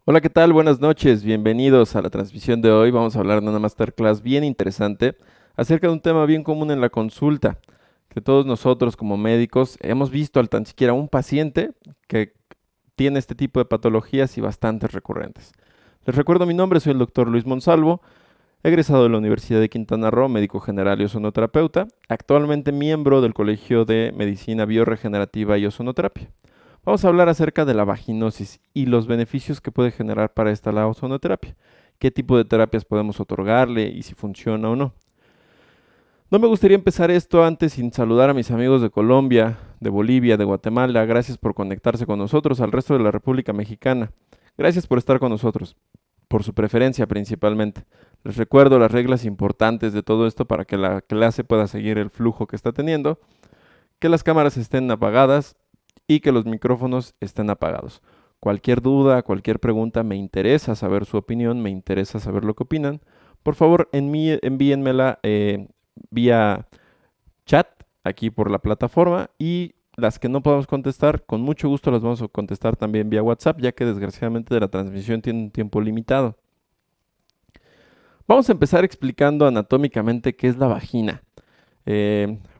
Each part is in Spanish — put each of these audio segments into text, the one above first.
Hola, ¿qué tal? Buenas noches, bienvenidos a la transmisión de hoy. Vamos a hablar de una masterclass bien interesante acerca de un tema bien común en la consulta, que todos nosotros como médicos hemos visto al tan siquiera un paciente que tiene este tipo de patologías y bastantes recurrentes. Les recuerdo mi nombre, soy el doctor Luis Monsalvo, egresado de la Universidad de Quintana Roo, médico general y ozonoterapeuta, actualmente miembro del Colegio de Medicina Biorregenerativa y Ozonoterapia. Vamos a hablar acerca de la vaginosis y los beneficios que puede generar para esta la ozonoterapia. Qué tipo de terapias podemos otorgarle y si funciona o no. No me gustaría empezar esto antes sin saludar a mis amigos de Colombia, de Bolivia, de Guatemala. Gracias por conectarse con nosotros, al resto de la República Mexicana. Gracias por estar con nosotros, por su preferencia principalmente. Les recuerdo las reglas importantes de todo esto para que la clase pueda seguir el flujo que está teniendo, que las cámaras estén apagadas y que los micrófonos estén apagados. Cualquier duda, cualquier pregunta, me interesa saber su opinión, me interesa saber lo que opinan. Por favor, envíenmela vía chat aquí por la plataforma y las que no podamos contestar, con mucho gusto las vamos a contestar también vía WhatsApp, ya que desgraciadamente la transmisión tiene un tiempo limitado. Vamos a empezar explicando anatómicamente qué es la vagina.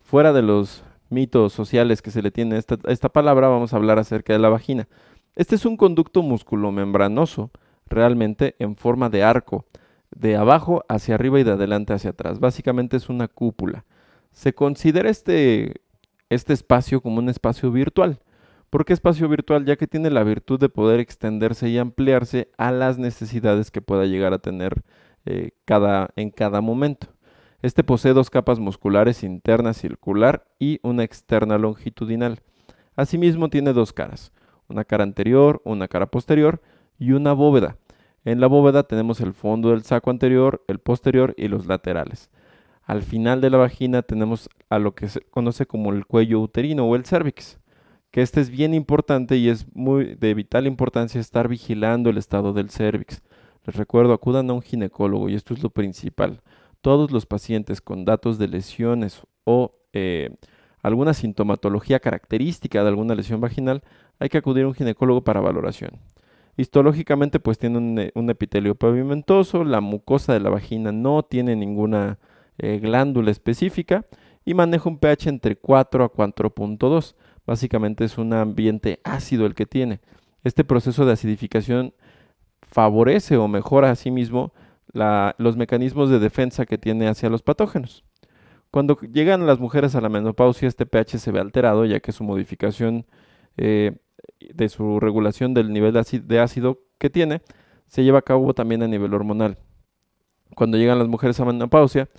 Fuera de los mitos sociales que se le tiene a esta palabra, vamos a hablar acerca de la vagina. Este es un conducto musculomembranoso, realmente en forma de arco, de abajo hacia arriba y de adelante hacia atrás. Básicamente es una cúpula. Se considera este espacio como un espacio virtual. ¿Por qué espacio virtual? Ya que tiene la virtud de poder extenderse y ampliarse a las necesidades que pueda llegar a tener en cada momento. Este posee dos capas musculares interna circular y una externa longitudinal. Asimismo tiene dos caras, una cara anterior, una cara posterior y una bóveda. En la bóveda tenemos el fondo del saco anterior, el posterior y los laterales. Al final de la vagina tenemos a lo que se conoce como el cuello uterino o el cérvix, que este es bien importante y es muy de vital importancia estar vigilando el estado del cérvix. Les recuerdo, acudan a un ginecólogo y esto es lo principal. Todos los pacientes con datos de lesiones o alguna sintomatología característica de alguna lesión vaginal, hay que acudir a un ginecólogo para valoración. Histológicamente, pues tiene un epitelio pavimentoso, la mucosa de la vagina no tiene ninguna glándula específica y maneja un pH entre 4 a 4.2. Básicamente es un ambiente ácido el que tiene. Este proceso de acidificación favorece o mejora a sí mismo los mecanismos de defensa que tiene hacia los patógenos. Cuando llegan las mujeres a la menopausia, este pH se ve alterado, ya que su modificación eh, de su regulación del nivel de ácido que tiene se lleva a cabo también a nivel hormonal. Cuando llegan las mujeres a menopausia,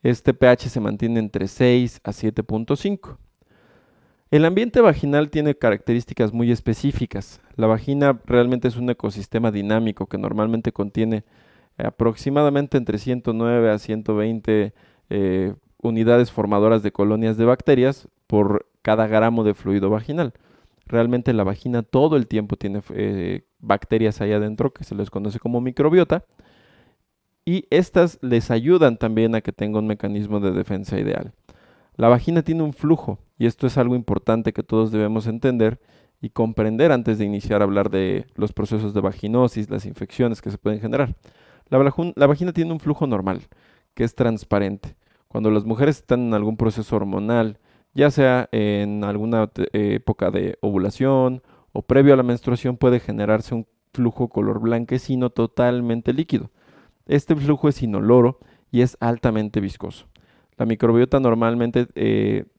este pH se mantiene entre 6 a 7.5. El ambiente vaginal tiene características muy específicas. La vagina realmente es un ecosistema dinámico que normalmente contiene aproximadamente entre 109 a 120 unidades formadoras de colonias de bacterias por cada gramo de fluido vaginal. Realmente la vagina todo el tiempo tiene bacterias ahí adentro que se les conoce como microbiota y estas les ayudan también a que tenga un mecanismo de defensa ideal. La vagina tiene un flujo y esto es algo importante que todos debemos entender y comprender antes de iniciar a hablar de los procesos de vaginosis, las infecciones que se pueden generar. La vagina tiene un flujo normal, que es transparente. Cuando las mujeres están en algún proceso hormonal, ya sea en alguna época de ovulación o previo a la menstruación, puede generarse un flujo color blanquecino totalmente líquido. Este flujo es inoloro y es altamente viscoso. La microbiota normalmente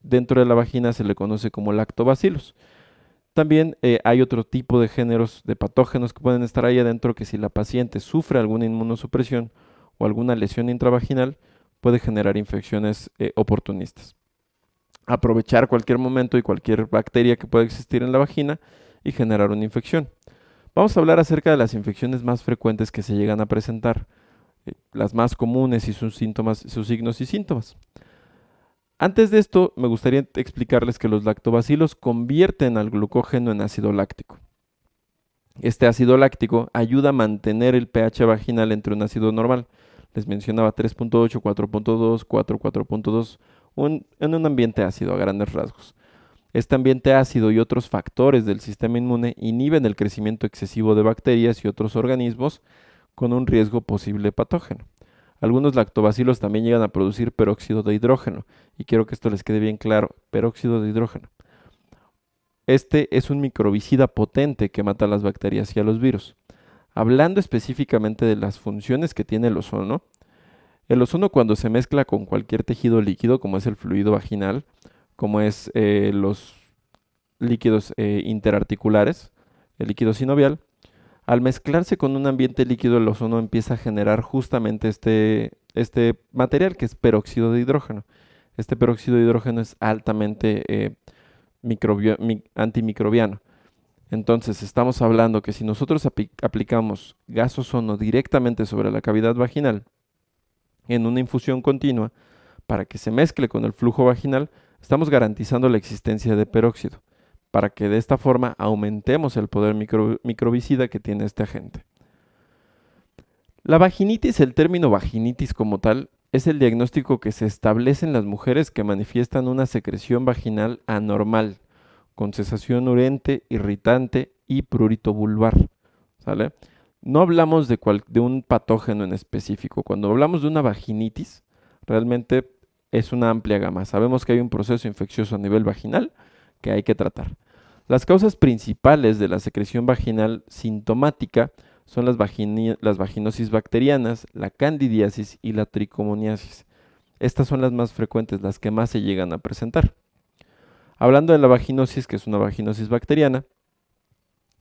dentro de la vagina se le conoce como lactobacillus. También hay otro tipo de géneros de patógenos que pueden estar ahí adentro que si la paciente sufre alguna inmunosupresión o alguna lesión intravaginal puede generar infecciones oportunistas. Aprovechar cualquier momento y cualquier bacteria que pueda existir en la vagina y generar una infección. Vamos a hablar acerca de las infecciones más frecuentes que se llegan a presentar, las más comunes y sus síntomas, sus signos y síntomas. Antes de esto, me gustaría explicarles que los lactobacilos convierten al glucógeno en ácido láctico. Este ácido láctico ayuda a mantener el pH vaginal entre un ácido normal. Les mencionaba 3.8, 4.2, 4, 4.2, en un ambiente ácido a grandes rasgos. Este ambiente ácido y otros factores del sistema inmune inhiben el crecimiento excesivo de bacterias y otros organismos con un riesgo posible patógeno. Algunos lactobacilos también llegan a producir peróxido de hidrógeno, y quiero que esto les quede bien claro, peróxido de hidrógeno. Este es un microbicida potente que mata a las bacterias y a los virus. Hablando específicamente de las funciones que tiene el ozono cuando se mezcla con cualquier tejido líquido, como es el fluido vaginal, como es los líquidos interarticulares, el líquido sinovial, al mezclarse con un ambiente líquido, el ozono empieza a generar justamente este material que es peróxido de hidrógeno. Este peróxido de hidrógeno es altamente antimicrobiano. Entonces, estamos hablando que si nosotros aplicamos gas ozono directamente sobre la cavidad vaginal en una infusión continua para que se mezcle con el flujo vaginal, estamos garantizando la existencia de peróxido, para que de esta forma aumentemos el poder microbicida que tiene este agente. La vaginitis, el término vaginitis como tal, es el diagnóstico que se establece en las mujeres que manifiestan una secreción vaginal anormal, con cesación urente, irritante y prurito vulvar, ¿sale? No hablamos de un patógeno en específico. Cuando hablamos de una vaginitis, realmente es una amplia gama. Sabemos que hay un proceso infeccioso a nivel vaginal que hay que tratar. Las causas principales de la secreción vaginal sintomática son las vaginosis bacterianas, la candidiasis y la tricomoniasis. Estas son las más frecuentes, las que más se llegan a presentar. Hablando de la vaginosis, que es una vaginosis bacteriana,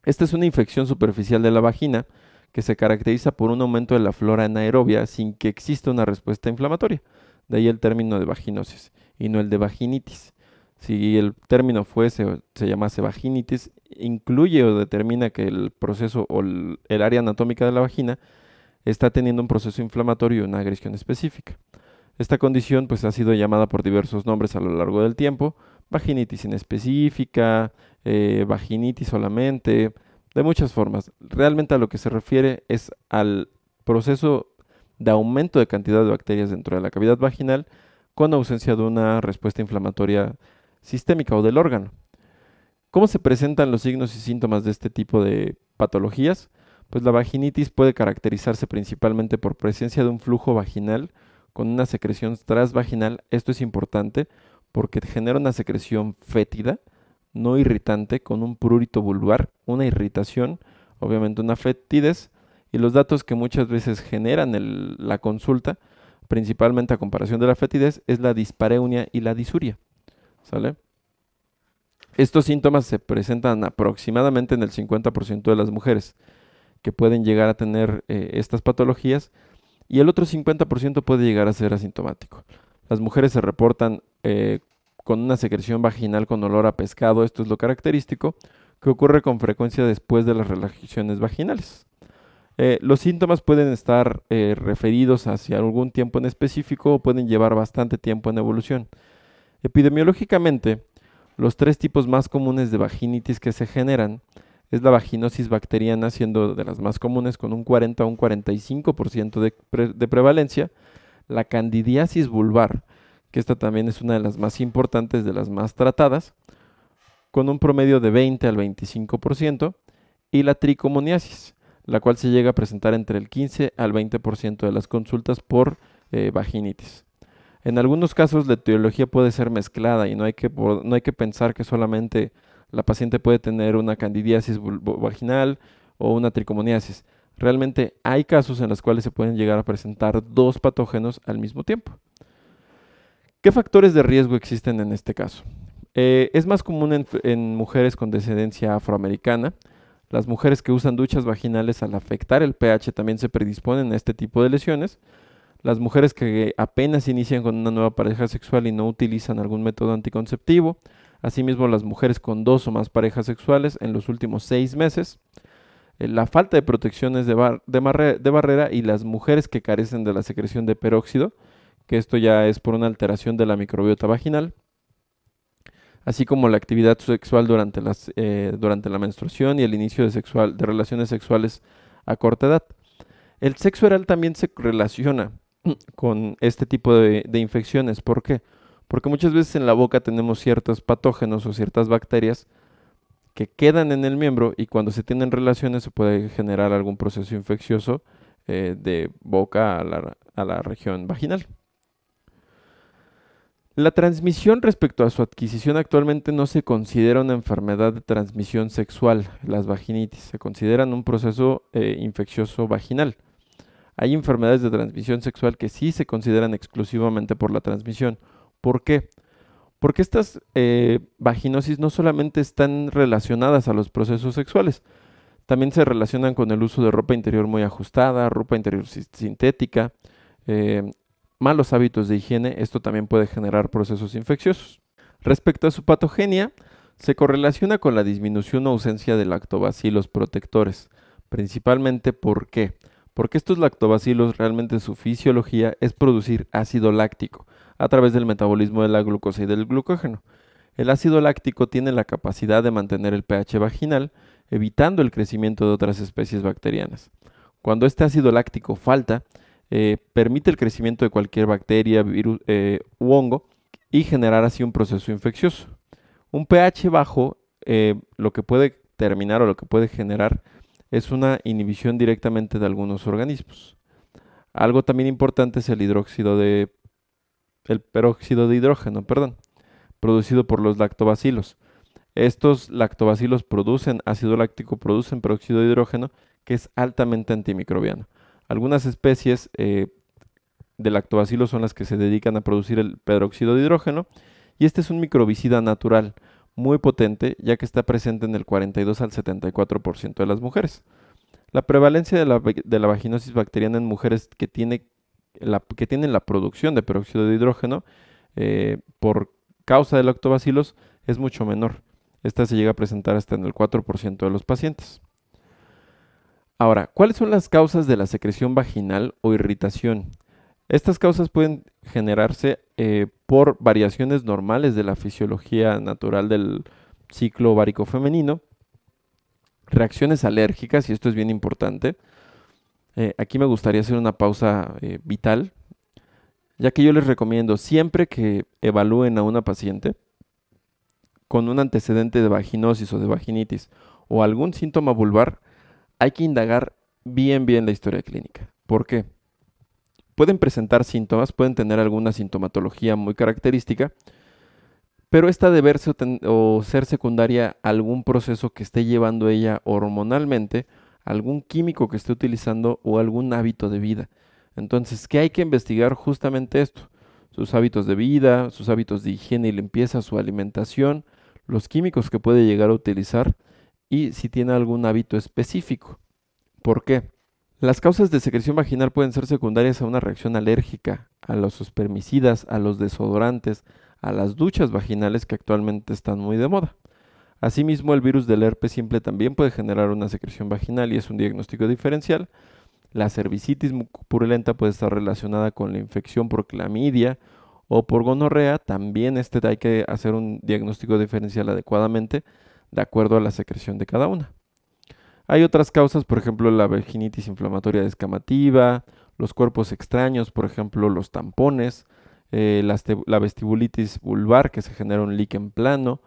esta es una infección superficial de la vagina que se caracteriza por un aumento de la flora anaerobia sin que exista una respuesta inflamatoria. De ahí el término de vaginosis y no el de vaginitis. Si el término se llamase vaginitis, incluye o determina que el proceso o el área anatómica de la vagina está teniendo un proceso inflamatorio y una agresión específica. Esta condición pues ha sido llamada por diversos nombres a lo largo del tiempo: vaginitis inespecífica, vaginitis solamente, de muchas formas. Realmente a lo que se refiere es al proceso de aumento de cantidad de bacterias dentro de la cavidad vaginal con ausencia de una respuesta inflamatoria sistémica o del órgano. ¿Cómo se presentan los signos y síntomas de este tipo de patologías? Pues la vaginitis puede caracterizarse principalmente por presencia de un flujo vaginal con una secreción transvaginal. Esto es importante porque genera una secreción fétida, no irritante, con un prurito vulvar, una irritación, obviamente una fetidez, y los datos que muchas veces generan la consulta, principalmente a comparación de la fetidez, es la dispareunia y la disuria, ¿sale? Estos síntomas se presentan aproximadamente en el 50% de las mujeres que pueden llegar a tener estas patologías, y el otro 50% puede llegar a ser asintomático. Las mujeres se reportan con una secreción vaginal con olor a pescado. Esto es lo característico, que ocurre con frecuencia después de las relajaciones vaginales. Los síntomas pueden estar referidos hacia algún tiempo en específico o pueden llevar bastante tiempo en evolución. Epidemiológicamente, los tres tipos más comunes de vaginitis que se generan es la vaginosis bacteriana, siendo de las más comunes con un 40 a un 45% de prevalencia, la candidiasis vulvar, que esta también es una de las más importantes, de las más tratadas, con un promedio de 20 al 25%, y la tricomoniasis, la cual se llega a presentar entre el 15 al 20% de las consultas por vaginitis. En algunos casos la etiología puede ser mezclada y no hay que pensar que solamente la paciente puede tener una candidiasis vaginal o una tricomoniasis. Realmente hay casos en los cuales se pueden llegar a presentar dos patógenos al mismo tiempo. ¿Qué factores de riesgo existen en este caso? Es más común en mujeres con descendencia afroamericana. Las mujeres que usan duchas vaginales, al afectar el pH, también se predisponen a este tipo de lesiones. Las mujeres que apenas inician con una nueva pareja sexual y no utilizan algún método anticonceptivo. Asimismo, las mujeres con 2 o más parejas sexuales en los últimos 6 meses. La falta de protecciones de barrera, y las mujeres que carecen de la secreción de peróxido, que esto ya es por una alteración de la microbiota vaginal, así como la actividad sexual durante la menstruación y el inicio de relaciones sexuales a corta edad. El sexo oral también se relaciona con este tipo de infecciones. ¿Por qué? porque muchas veces en la boca tenemos ciertos patógenos o ciertas bacterias que quedan en el miembro y cuando se tienen relaciones se puede generar algún proceso infeccioso de boca a la región vaginal. La transmisión respecto a su adquisición actualmente no se considera una enfermedad de transmisión sexual, las vaginitis, se consideran un proceso infeccioso vaginal. Hay enfermedades de transmisión sexual que sí se consideran exclusivamente por la transmisión. ¿Por qué? Porque estas vaginosis no solamente están relacionadas a los procesos sexuales, también se relacionan con el uso de ropa interior muy ajustada, ropa interior sintética, eh, malos hábitos de higiene. Esto también puede generar procesos infecciosos. Respecto a su patogenia, se correlaciona con la disminución o ausencia de lactobacilos protectores, principalmente ¿por qué? Porque estos lactobacilos realmente su fisiología es producir ácido láctico a través del metabolismo de la glucosa y del glucógeno. El ácido láctico tiene la capacidad de mantener el pH vaginal, evitando el crecimiento de otras especies bacterianas. Cuando este ácido láctico falta, permite el crecimiento de cualquier bacteria, virus u hongo y generar así un proceso infeccioso. Un pH bajo lo que puede terminar o lo que puede generar es una inhibición directamente de algunos organismos. Algo también importante es el peróxido de hidrógeno, producido por los lactobacilos. Estos lactobacilos producen ácido láctico, producen peróxido de hidrógeno, que es altamente antimicrobiano. Algunas especies de lactobacilos son las que se dedican a producir el peróxido de hidrógeno, y este es un microbicida natural muy potente, ya que está presente en el 42 al 74% de las mujeres. La prevalencia de la vaginosis bacteriana en mujeres que tienen la producción de peróxido de hidrógeno por causa de lactobacilos es mucho menor. Esta se llega a presentar hasta en el 4% de los pacientes. Ahora, ¿cuáles son las causas de la secreción vaginal o irritación? Estas causas pueden generarse por variaciones normales de la fisiología natural del ciclo ovárico femenino, reacciones alérgicas, y esto es bien importante. Aquí me gustaría hacer una pausa vital, ya que yo les recomiendo siempre que evalúen a una paciente con un antecedente de vaginosis o de vaginitis o algún síntoma vulvar, hay que indagar bien la historia clínica. ¿Por qué? Pueden presentar síntomas, pueden tener alguna sintomatología muy característica, pero esta de verse o ser secundaria a algún proceso que esté llevando ella hormonalmente, algún químico que esté utilizando o algún hábito de vida. Entonces, ¿qué hay que investigar? Justamente esto: sus hábitos de vida, sus hábitos de higiene y limpieza, su alimentación, los químicos que puede llegar a utilizar y si tiene algún hábito específico. ¿Por qué? Las causas de secreción vaginal pueden ser secundarias a una reacción alérgica, a los espermicidas, a los desodorantes, a las duchas vaginales que actualmente están muy de moda. Asimismo, el virus del herpes simple también puede generar una secreción vaginal y es un diagnóstico diferencial. La cervicitis purulenta puede estar relacionada con la infección por clamidia o por gonorrea. También hay que hacer un diagnóstico diferencial adecuadamente de acuerdo a la secreción de cada una. Hay otras causas, por ejemplo, la vaginitis inflamatoria descamativa, los cuerpos extraños, por ejemplo, los tampones, la vestibulitis vulvar, que se genera un líquen plano,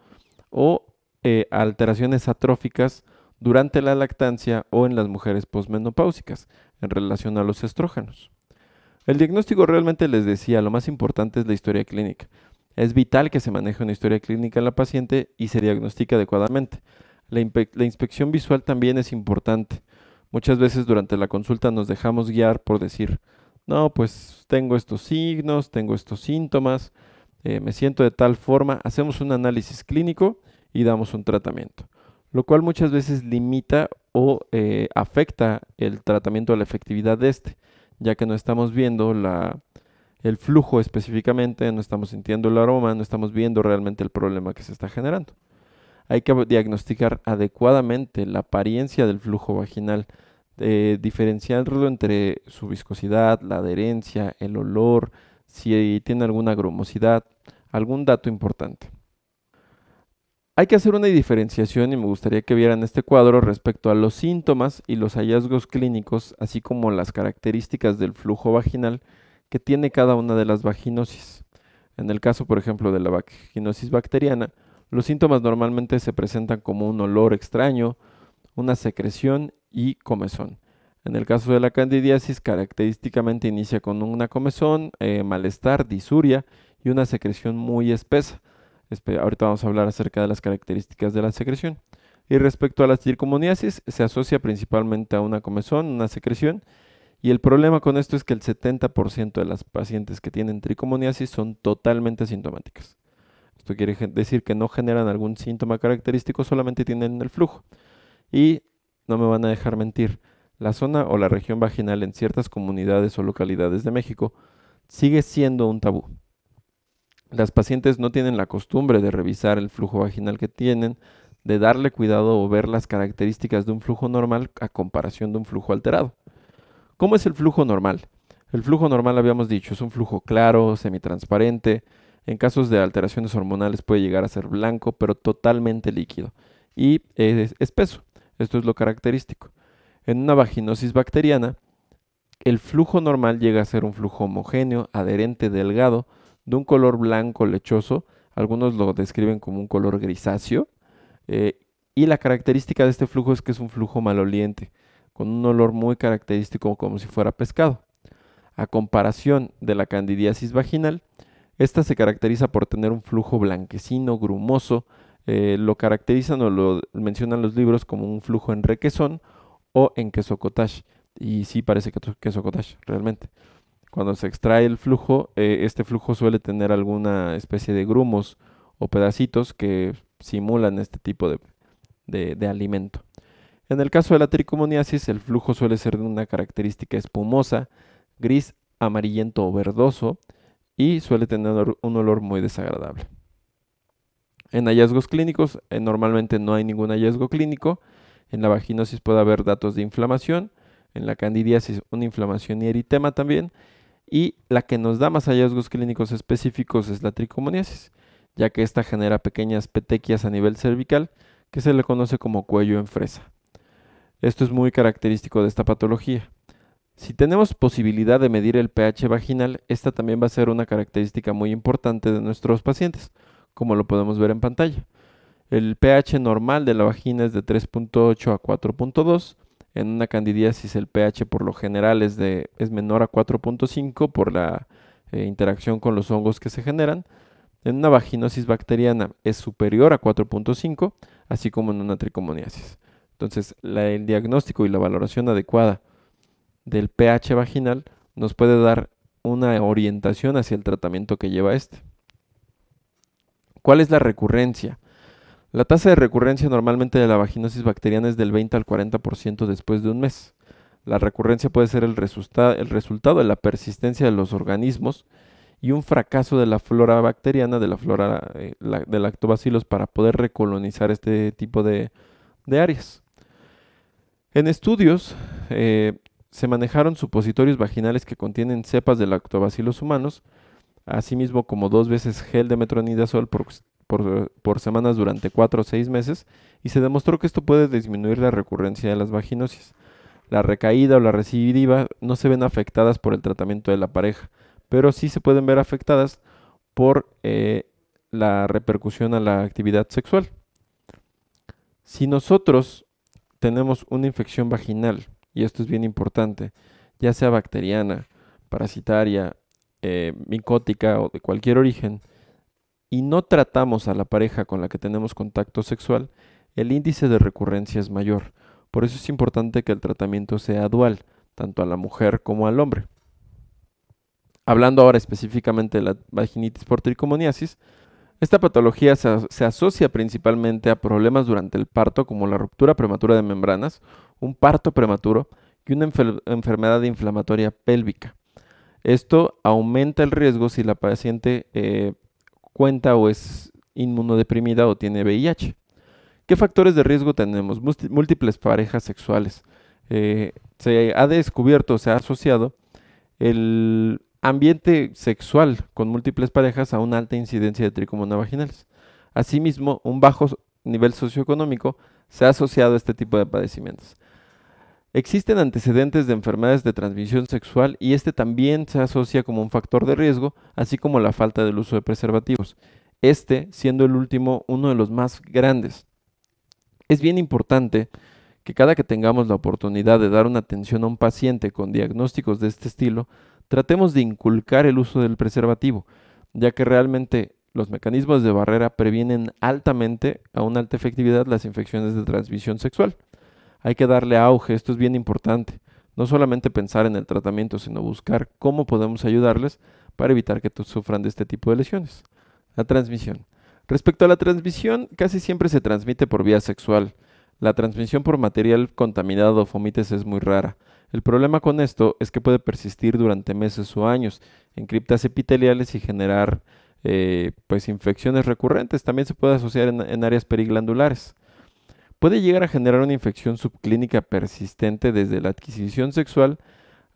o alteraciones atróficas durante la lactancia o en las mujeres posmenopáusicas en relación a los estrógenos. El diagnóstico, realmente les decía, lo más importante es la historia clínica. Es vital que se maneje una historia clínica en la paciente y se diagnostique adecuadamente. La inspección visual también es importante. Muchas veces durante la consulta nos dejamos guiar por decir: no, pues tengo estos signos, tengo estos síntomas, me siento de tal forma. Hacemos un análisis clínico y damos un tratamiento, lo cual muchas veces limita o afecta el tratamiento a la efectividad de este, ya que no estamos viendo el flujo específicamente, no estamos sintiendo el aroma, no estamos viendo realmente el problema que se está generando. Hay que diagnosticar adecuadamente la apariencia del flujo vaginal, diferenciarlo entre su viscosidad, la adherencia, el olor, si tiene alguna grumosidad, algún dato importante. Hay que hacer una diferenciación y me gustaría que vieran este cuadro respecto a los síntomas y los hallazgos clínicos, así como las características del flujo vaginal que tiene cada una de las vaginosis. En el caso, por ejemplo, de la vaginosis bacteriana, los síntomas normalmente se presentan como un olor extraño, una secreción y comezón. En el caso de la candidiasis, característicamente inicia con una comezón, malestar, disuria y una secreción muy espesa. Ahorita vamos a hablar acerca de las características de la secreción. Y respecto a la tricomoniasis, se asocia principalmente a una comezón, una secreción, y el problema con esto es que el 70% de las pacientes que tienen tricomoniasis son totalmente asintomáticas. Esto quiere decir que no generan algún síntoma característico, solamente tienen el flujo. Y no me van a dejar mentir, la zona o la región vaginal en ciertas comunidades o localidades de México sigue siendo un tabú. Las pacientes no tienen la costumbre de revisar el flujo vaginal que tienen, de darle cuidado o ver las características de un flujo normal a comparación de un flujo alterado. ¿Cómo es el flujo normal? El flujo normal, habíamos dicho, es un flujo claro, semitransparente. En casos de alteraciones hormonales puede llegar a ser blanco, pero totalmente líquido. Y es espeso. Esto es lo característico. En una vaginosis bacteriana, el flujo normal llega a ser un flujo homogéneo, adherente, delgado, de un color blanco lechoso. Algunos lo describen como un color grisáceo. Y la característica de este flujo es que es un flujo maloliente, con un olor muy característico como si fuera pescado. A comparación de la candidiasis vaginal, esta se caracteriza por tener un flujo blanquecino, grumoso. Lo caracterizan o lo mencionan los libros como un flujo en requesón o en queso cottage. Y sí parece queso cottage, realmente. Cuando se extrae el flujo, este flujo suele tener alguna especie de grumos o pedacitos que simulan este tipo de alimento. En el caso de la tricomoniasis, el flujo suele ser de una característica espumosa, gris, amarillento o verdoso, y suele tener un olor muy desagradable. En hallazgos clínicos, normalmente no hay ningún hallazgo clínico. En la vaginosis puede haber datos de inflamación, en la candidiasis una inflamación y eritema también, y la que nos da más hallazgos clínicos específicos es la tricomoniasis, ya que esta genera pequeñas petequias a nivel cervical que se le conoce como cuello en fresa. Esto es muy característico de esta patología. Si tenemos posibilidad de medir el pH vaginal, esta también va a ser una característica muy importante de nuestros pacientes, como lo podemos ver en pantalla. El pH normal de la vagina es de 3.8 a 4.2. En una candidiasis el pH por lo general es menor a 4.5 por la interacción con los hongos que se generan. En una vaginosis bacteriana es superior a 4.5, así como en una tricomoniasis. Entonces, el diagnóstico y la valoración adecuada del pH vaginal nos puede dar una orientación hacia el tratamiento que lleva este. ¿Cuál es la recurrencia? La tasa de recurrencia normalmente de la vaginosis bacteriana es del 20 al 40% después de un mes. La recurrencia puede ser el resultado de la persistencia de los organismos y un fracaso de la flora bacteriana, de la flora de lactobacillus para poder recolonizar este tipo de áreas. En estudios se manejaron supositorios vaginales que contienen cepas de lactobacillus humanos, asimismo como 2 veces gel de metronidazol por semanas durante 4 o 6 meses, y se demostró que esto puede disminuir la recurrencia de las vaginosias. La recaída o la recidiva no se ven afectadas por el tratamiento de la pareja, pero sí se pueden ver afectadas por la repercusión a la actividad sexual. Si nosotros tenemos una infección vaginal, y esto es bien importante, ya sea bacteriana, parasitaria, micótica o de cualquier origen, y no tratamos a la pareja con la que tenemos contacto sexual, el índice de recurrencia es mayor. Por eso es importante que el tratamiento sea dual, tanto a la mujer como al hombre. Hablando ahora específicamente de la vaginitis por tricomoniasis, esta patología se asocia principalmente a problemas durante el parto, como la ruptura prematura de membranas, un parto prematuro y una enfermedad inflamatoria pélvica. Esto aumenta el riesgo si la paciente cuenta o es inmunodeprimida o tiene VIH. ¿Qué factores de riesgo tenemos? Múltiples parejas sexuales. Se ha descubierto, se ha asociado el ambiente sexual con múltiples parejas a una alta incidencia de tricomonas vaginales. Asimismo, un bajo nivel socioeconómico se ha asociado a este tipo de padecimientos. Existen antecedentes de enfermedades de transmisión sexual y este también se asocia como un factor de riesgo, así como la falta del uso de preservativos, este siendo el último uno de los más grandes. Es bien importante que cada que tengamos la oportunidad de dar una atención a un paciente con diagnósticos de este estilo, tratemos de inculcar el uso del preservativo, ya que realmente los mecanismos de barrera previenen altamente, a una alta efectividad, las infecciones de transmisión sexual. Hay que darle auge, esto es bien importante. No solamente pensar en el tratamiento, sino buscar cómo podemos ayudarles para evitar que sufran de este tipo de lesiones. La transmisión. Respecto a la transmisión, casi siempre se transmite por vía sexual. La transmisión por material contaminado o fomites es muy rara. El problema con esto es que puede persistir durante meses o años en criptas epiteliales y generar pues infecciones recurrentes. También se puede asociar en áreas periglandulares. Puede llegar a generar una infección subclínica persistente desde la adquisición sexual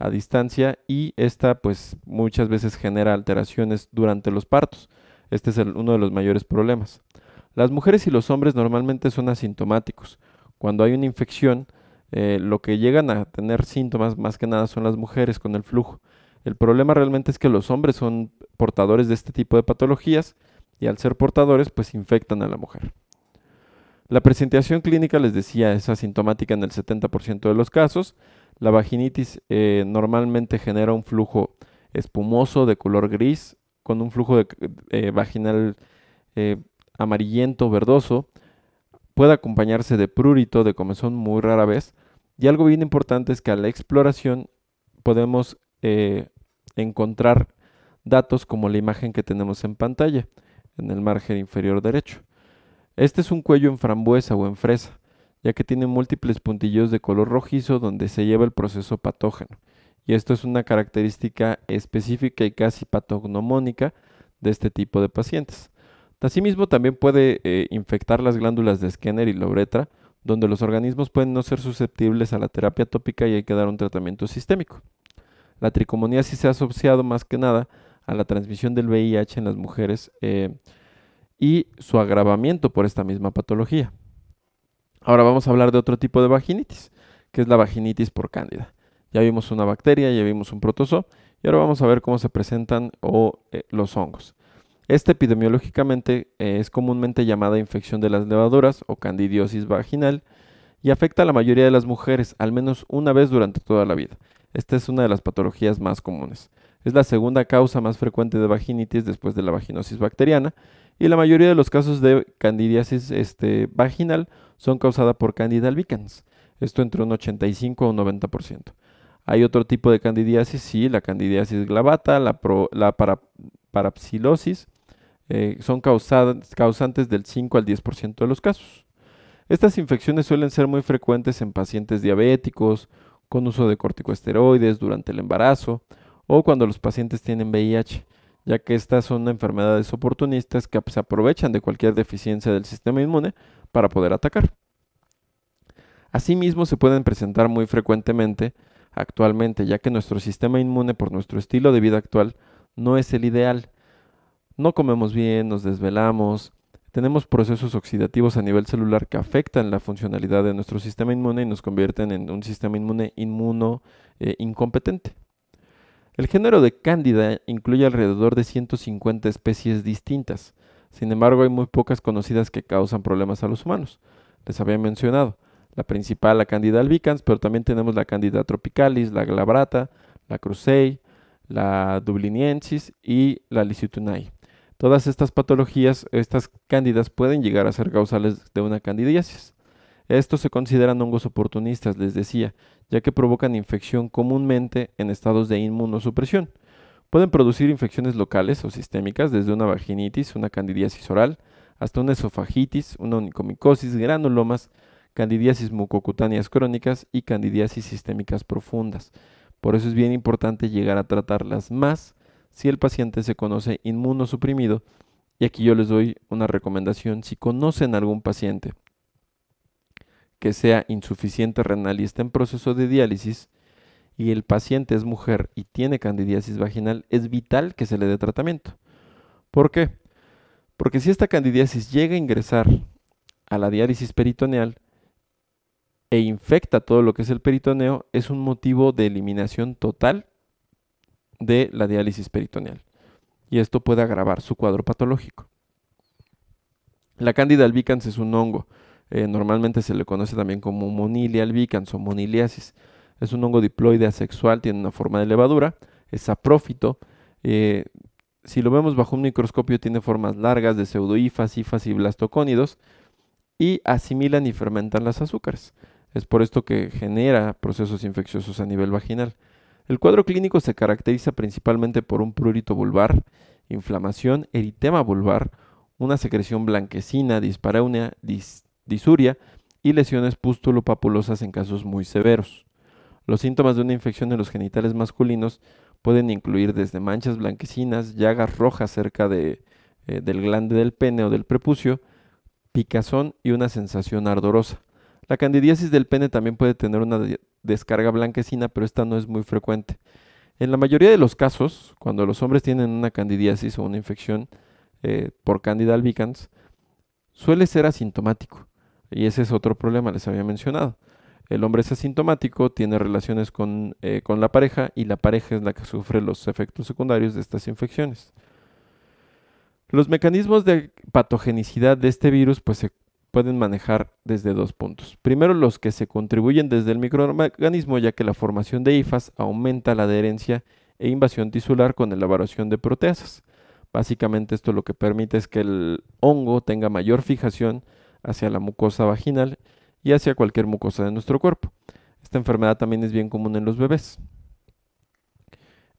a distancia y esta pues muchas veces genera alteraciones durante los partos. Este es uno de los mayores problemas. Las mujeres y los hombres normalmente son asintomáticos. Cuando hay una infección, lo que llegan a tener síntomas más que nada son las mujeres con el flujo. El problema realmente es que los hombres son portadores de este tipo de patologías y al ser portadores pues infectan a la mujer. La presentación clínica, les decía, es asintomática en el 70% de los casos. La vaginitis normalmente genera un flujo espumoso de color gris con un flujo vaginal eh, amarillento, verdoso. Puede acompañarse de prurito, de comezón muy rara vez. Y algo bien importante es que a la exploración podemos encontrar datos como la imagen que tenemos en pantalla, en el margen inferior derecho. Este es un cuello en frambuesa o en fresa, ya que tiene múltiples puntillos de color rojizo donde se lleva el proceso patógeno. Y esto es una característica específica y casi patognomónica de este tipo de pacientes. Asimismo, también puede infectar las glándulas de Skinner y la uretra, donde los organismos pueden no ser susceptibles a la terapia tópica y hay que dar un tratamiento sistémico. La tricomoniasis se ha asociado más que nada a la transmisión del VIH en las mujeres y su agravamiento por esta misma patología. Ahora vamos a hablar de otro tipo de vaginitis, que es la vaginitis por cándida. Ya vimos una bacteria, ya vimos un protozoo, y ahora vamos a ver cómo se presentan los hongos. Esta epidemiológicamente es comúnmente llamada infección de las levaduras o candidiosis vaginal y afecta a la mayoría de las mujeres al menos una vez durante toda la vida. Esta es una de las patologías más comunes. Es la segunda causa más frecuente de vaginitis después de la vaginosis bacteriana y la mayoría de los casos de candidiasis vaginal son causadas por Candida albicans, esto entre un 85 a un 90%. Hay otro tipo de candidiasis, sí, la candidiasis glavata, la parapsilosis, son causantes del 5 al 10% de los casos. Estas infecciones suelen ser muy frecuentes en pacientes diabéticos, con uso de corticosteroides durante el embarazo o cuando los pacientes tienen VIH, ya que estas son enfermedades oportunistas que se aprovechan de cualquier deficiencia del sistema inmune para poder atacar. Asimismo, se pueden presentar muy frecuentemente actualmente, ya que nuestro sistema inmune, por nuestro estilo de vida actual, no es el ideal. No comemos bien, nos desvelamos, tenemos procesos oxidativos a nivel celular que afectan la funcionalidad de nuestro sistema inmune y nos convierten en un sistema inmune incompetente. El género de Cándida incluye alrededor de 150 especies distintas. Sin embargo, hay muy pocas conocidas que causan problemas a los humanos. Les había mencionado la principal, la Candida albicans, pero también tenemos la Candida tropicalis, la glabrata, la crusei, la dubliniensis y la liciutunae. Todas estas patologías, estas cándidas, pueden llegar a ser causales de una candidiasis. Estos se consideran hongos oportunistas, les decía, ya que provocan infección comúnmente en estados de inmunosupresión. Pueden producir infecciones locales o sistémicas, desde una vaginitis, una candidiasis oral, hasta una esofagitis, una onicomicosis, granulomas, candidiasis mucocutáneas crónicas y candidiasis sistémicas profundas. Por eso es bien importante llegar a tratarlas más si el paciente se conoce inmunosuprimido. Y aquí yo les doy una recomendación: si conocen a algún paciente que sea insuficiente renal y está en proceso de diálisis, y el paciente es mujer y tiene candidiasis vaginal, es vital que se le dé tratamiento. ¿Por qué? Porque si esta candidiasis llega a ingresar a la diálisis peritoneal, e infecta todo lo que es el peritoneo, es un motivo de eliminación total de la diálisis peritoneal. Y esto puede agravar su cuadro patológico. La Candida albicans es un hongo. Normalmente se le conoce también como Monilia albicans o moniliasis. Es un hongo diploide asexual, tiene una forma de levadura, es saprófito. Si lo vemos bajo un microscopio, tiene formas largas de pseudohifas, hifas y blastocónidos y asimilan y fermentan las azúcares. Es por esto que genera procesos infecciosos a nivel vaginal. El cuadro clínico se caracteriza principalmente por un prurito vulvar, inflamación, eritema vulvar, una secreción blanquecina, dispareunia, disuria y lesiones pústulo-papulosas en casos muy severos. Los síntomas de una infección en los genitales masculinos pueden incluir desde manchas blanquecinas, llagas rojas cerca del glande del pene o del prepucio, picazón y una sensación ardorosa. La candidiasis del pene también puede tener una descarga blanquecina, pero esta no es muy frecuente. En la mayoría de los casos, cuando los hombres tienen una candidiasis o una infección por Candida albicans, suele ser asintomático. Y ese es otro problema, les había mencionado. El hombre es asintomático, tiene relaciones con la pareja y la pareja es la que sufre los efectos secundarios de estas infecciones. Los mecanismos de patogenicidad de este virus pues se pueden manejar desde dos puntos. Primero, los que se contribuyen desde el microorganismo, ya que la formación de hifas aumenta la adherencia e invasión tisular con elaboración de proteasas. Básicamente esto lo que permite es que el hongo tenga mayor fijación hacia la mucosa vaginal y hacia cualquier mucosa de nuestro cuerpo. Esta enfermedad también es bien común en los bebés.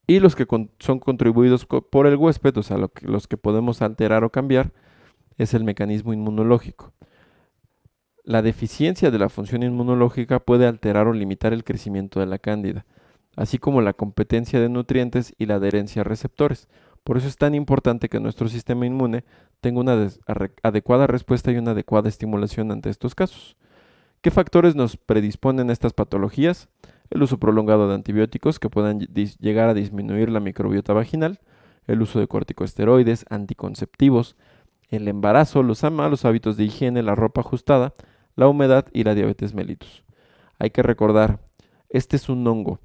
Y los que son contribuidos por el huésped, o sea, los que podemos alterar o cambiar, es el mecanismo inmunológico. La deficiencia de la función inmunológica puede alterar o limitar el crecimiento de la cándida, así como la competencia de nutrientes y la adherencia a receptores. Por eso es tan importante que nuestro sistema inmune tenga una adecuada respuesta y una adecuada estimulación ante estos casos. ¿Qué factores nos predisponen a estas patologías? El uso prolongado de antibióticos que puedan llegar a disminuir la microbiota vaginal, el uso de corticosteroides, anticonceptivos, el embarazo, los malos hábitos de higiene, la ropa ajustada, la humedad y la diabetes mellitus. Hay que recordar, este es un hongo.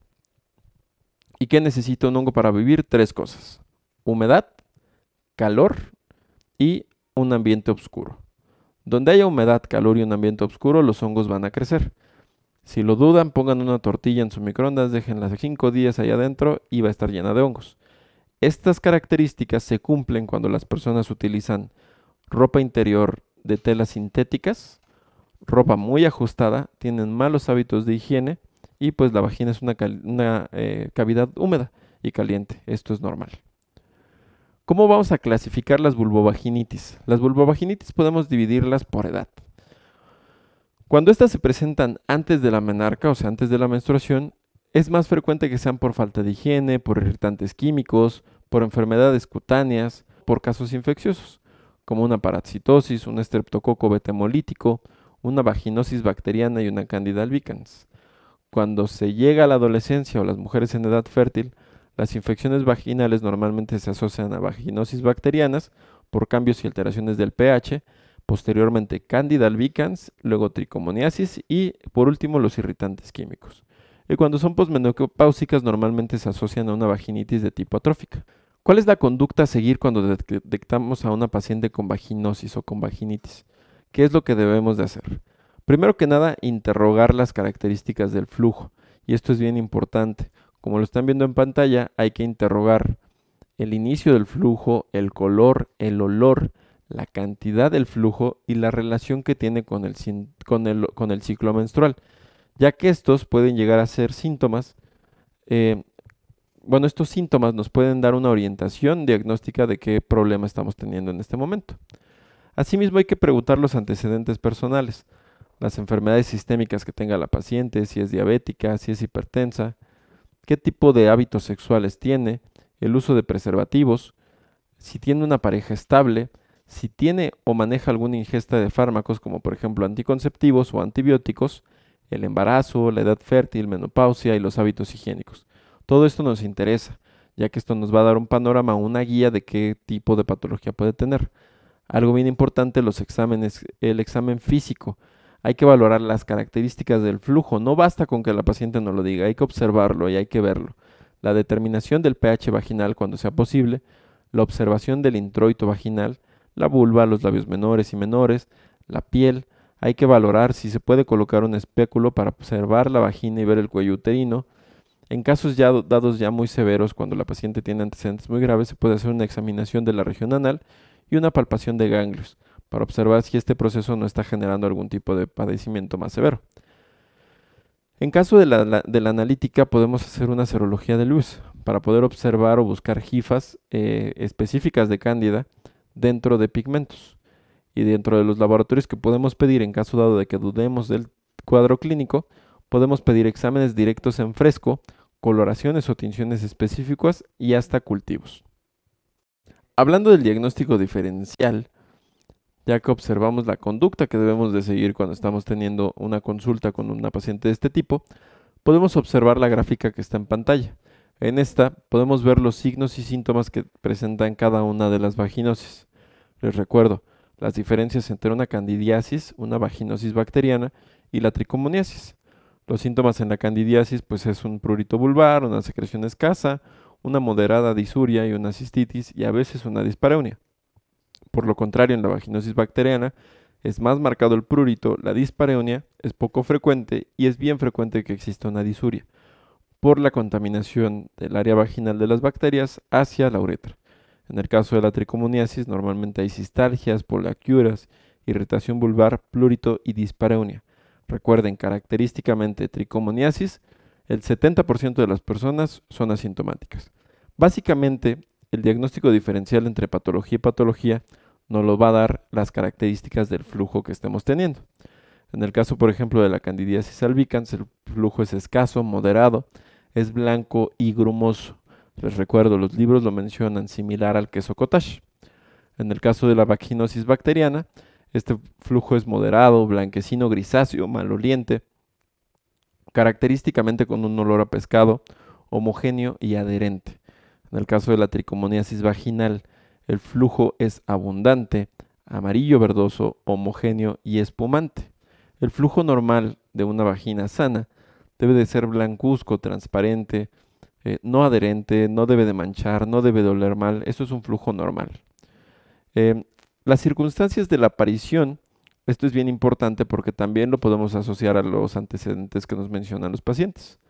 ¿Y qué necesita un hongo para vivir? Tres cosas: humedad, calor y un ambiente oscuro. Donde haya humedad, calor y un ambiente oscuro, los hongos van a crecer. Si lo dudan, pongan una tortilla en su microondas, déjenla 5 días ahí adentro y va a estar llena de hongos. Estas características se cumplen cuando las personas utilizan ropa interior de telas sintéticas, ropa muy ajustada, tienen malos hábitos de higiene y pues la vagina es una cavidad húmeda y caliente. Esto es normal. ¿Cómo vamos a clasificar las vulvovaginitis? Las vulvovaginitis podemos dividirlas por edad. Cuando estas se presentan antes de la menarca, o sea, antes de la menstruación, es más frecuente que sean por falta de higiene, por irritantes químicos, por enfermedades cutáneas, por casos infecciosos, como una parasitosis, un estreptococo beta-hemolítico, una vaginosis bacteriana y una Candida albicans. Cuando se llega a la adolescencia o las mujeres en edad fértil, las infecciones vaginales normalmente se asocian a vaginosis bacterianas por cambios y alteraciones del pH, posteriormente Candida albicans, luego tricomoniasis y por último los irritantes químicos. Y cuando son posmenopáusicas normalmente se asocian a una vaginitis de tipo atrófica. ¿Cuál es la conducta a seguir cuando detectamos a una paciente con vaginosis o con vaginitis? ¿Qué es lo que debemos de hacer? Primero que nada, interrogar las características del flujo. Y esto es bien importante. Como lo están viendo en pantalla, hay que interrogar el inicio del flujo, el color, el olor, la cantidad del flujo y la relación que tiene con el ciclo menstrual, ya que estos pueden llegar a ser síntomas. Estos síntomas nos pueden dar una orientación diagnóstica de qué problema estamos teniendo en este momento. Asimismo, hay que preguntar los antecedentes personales, las enfermedades sistémicas que tenga la paciente, si es diabética, si es hipertensa, qué tipo de hábitos sexuales tiene, el uso de preservativos, si tiene una pareja estable, si tiene o maneja alguna ingesta de fármacos como por ejemplo anticonceptivos o antibióticos, el embarazo, la edad fértil, menopausia y los hábitos higiénicos. Todo esto nos interesa, ya que esto nos va a dar un panorama, una guía de qué tipo de patología puede tener. Algo bien importante, los exámenes, el examen físico. Hay que valorar las características del flujo. No basta con que la paciente nos lo diga, hay que observarlo y hay que verlo. La determinación del pH vaginal cuando sea posible, la observación del introito vaginal, la vulva, los labios menores y menores, la piel. Hay que valorar si se puede colocar un espéculo para observar la vagina y ver el cuello uterino. En casos ya dados ya muy severos, cuando la paciente tiene antecedentes muy graves, se puede hacer una examinación de la región anal y una palpación de ganglios para observar si este proceso no está generando algún tipo de padecimiento más severo. En caso de la analítica, podemos hacer una serología de luz para poder observar o buscar jifas específicas de cándida dentro de pigmentos. Y dentro de los laboratorios que podemos pedir en caso dado de que dudemos del cuadro clínico, podemos pedir exámenes directos en fresco, coloraciones o tinciones específicas y hasta cultivos. Hablando del diagnóstico diferencial, ya que observamos la conducta que debemos de seguir cuando estamos teniendo una consulta con una paciente de este tipo, podemos observar la gráfica que está en pantalla. En esta podemos ver los signos y síntomas que presentan cada una de las vaginosis. Les recuerdo las diferencias entre una candidiasis, una vaginosis bacteriana y la tricomoniasis. Los síntomas en la candidiasis pues es un prurito vulvar, una secreción escasa, una moderada disuria y una cistitis y a veces una dispareunia. Por lo contrario, en la vaginosis bacteriana es más marcado el prurito, la dispareunia es poco frecuente y es bien frecuente que exista una disuria por la contaminación del área vaginal de las bacterias hacia la uretra. En el caso de la tricomoniasis, normalmente hay cistalgias, poliaquiuras, irritación vulvar, prurito y dispareunia. Recuerden, característicamente tricomoniasis, el 70% de las personas son asintomáticas. Básicamente, el diagnóstico diferencial entre patología y patología nos lo va a dar las características del flujo que estemos teniendo. En el caso, por ejemplo, de la candidiasis albicans, el flujo es escaso, moderado, es blanco y grumoso. Les recuerdo, los libros lo mencionan similar al queso cottage. En el caso de la vaginosis bacteriana, este flujo es moderado, blanquecino, grisáceo, maloliente, característicamente con un olor a pescado, homogéneo y adherente. En el caso de la tricomoniasis vaginal, el flujo es abundante, amarillo verdoso, homogéneo y espumante. El flujo normal de una vagina sana debe de ser blancuzco, transparente, no adherente, no debe de manchar, no debe de oler mal. Eso es un flujo normal. Las circunstancias de la aparición, esto es bien importante porque también lo podemos asociar a los antecedentes que nos mencionan los pacientes.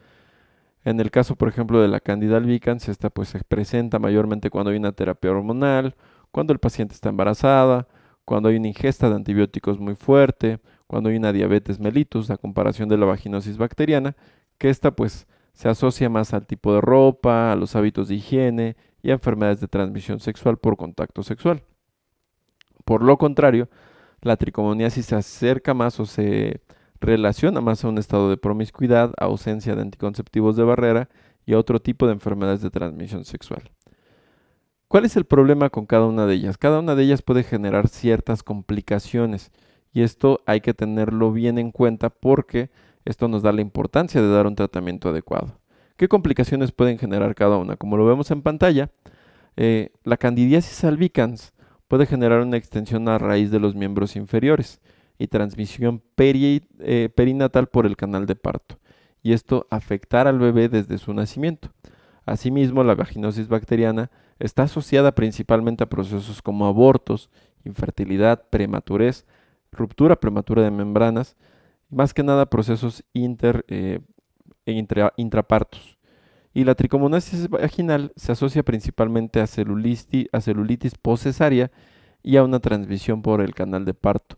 En el caso, por ejemplo, de la Candida albicans, esta pues se presenta mayormente cuando hay una terapia hormonal, cuando el paciente está embarazada, cuando hay una ingesta de antibióticos muy fuerte, cuando hay una diabetes mellitus, a comparación de la vaginosis bacteriana, que esta pues se asocia más al tipo de ropa, a los hábitos de higiene y a enfermedades de transmisión sexual por contacto sexual. Por lo contrario, la tricomoniasis se acerca más o se relaciona más a un estado de promiscuidad, ausencia de anticonceptivos de barrera y a otro tipo de enfermedades de transmisión sexual. ¿Cuál es el problema con cada una de ellas? Cada una de ellas puede generar ciertas complicaciones y esto hay que tenerlo bien en cuenta porque esto nos da la importancia de dar un tratamiento adecuado. ¿Qué complicaciones pueden generar cada una? Como lo vemos en pantalla, la candidiasis albicans puede generar una extensión a raíz de los miembros inferiores y transmisión perinatal por el canal de parto, y esto afectar al bebé desde su nacimiento. Asimismo, la vaginosis bacteriana está asociada principalmente a procesos como abortos, infertilidad, prematurez, ruptura prematura de membranas, más que nada procesos intrapartos. Y la tricomoniasis vaginal se asocia principalmente a celulitis postcesárea y a una transmisión por el canal de parto,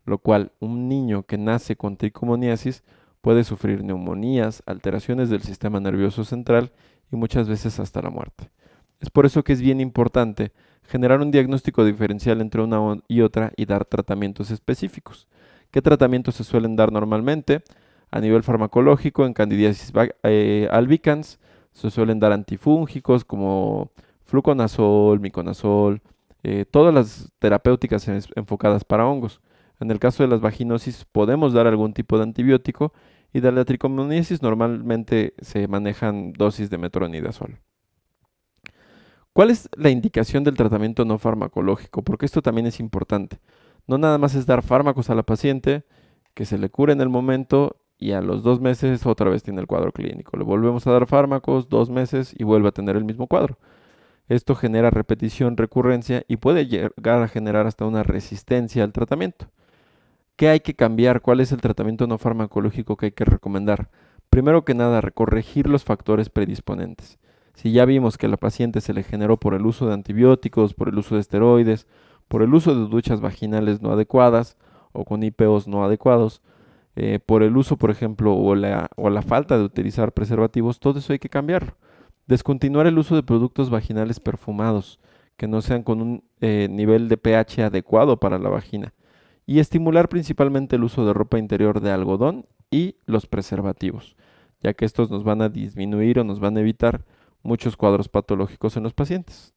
lo cual un niño que nace con tricomoniasis puede sufrir neumonías, alteraciones del sistema nervioso central y muchas veces hasta la muerte. Es por eso que es bien importante generar un diagnóstico diferencial entre una y otra y dar tratamientos específicos. ¿Qué tratamientos se suelen dar normalmente? A nivel farmacológico, en candidiasis albicans, se suelen dar antifúngicos como fluconazol, miconazol, todas las terapéuticas enfocadas para hongos. En el caso de las vaginosis podemos dar algún tipo de antibiótico y de la tricomoniasis normalmente se manejan dosis de metronidazol. ¿Cuál es la indicación del tratamiento no farmacológico? Porque esto también es importante. No nada más es dar fármacos a la paciente que se le cure en el momento y a los 2 meses otra vez tiene el cuadro clínico. Le volvemos a dar fármacos, 2 meses y vuelve a tener el mismo cuadro. Esto genera repetición, recurrencia y puede llegar a generar hasta una resistencia al tratamiento. ¿Qué hay que cambiar? ¿Cuál es el tratamiento no farmacológico que hay que recomendar? Primero que nada, corregir los factores predisponentes. Si ya vimos que a la paciente se le generó por el uso de antibióticos, por el uso de esteroides, por el uso de duchas vaginales no adecuadas o con IPOs no adecuados, por el uso, por ejemplo, o la falta de utilizar preservativos, todo eso hay que cambiarlo. Descontinuar el uso de productos vaginales perfumados, que no sean con un nivel de pH adecuado para la vagina. Y estimular principalmente el uso de ropa interior de algodón y los preservativos, ya que estos nos van a disminuir o nos van a evitar muchos cuadros patológicos en los pacientes.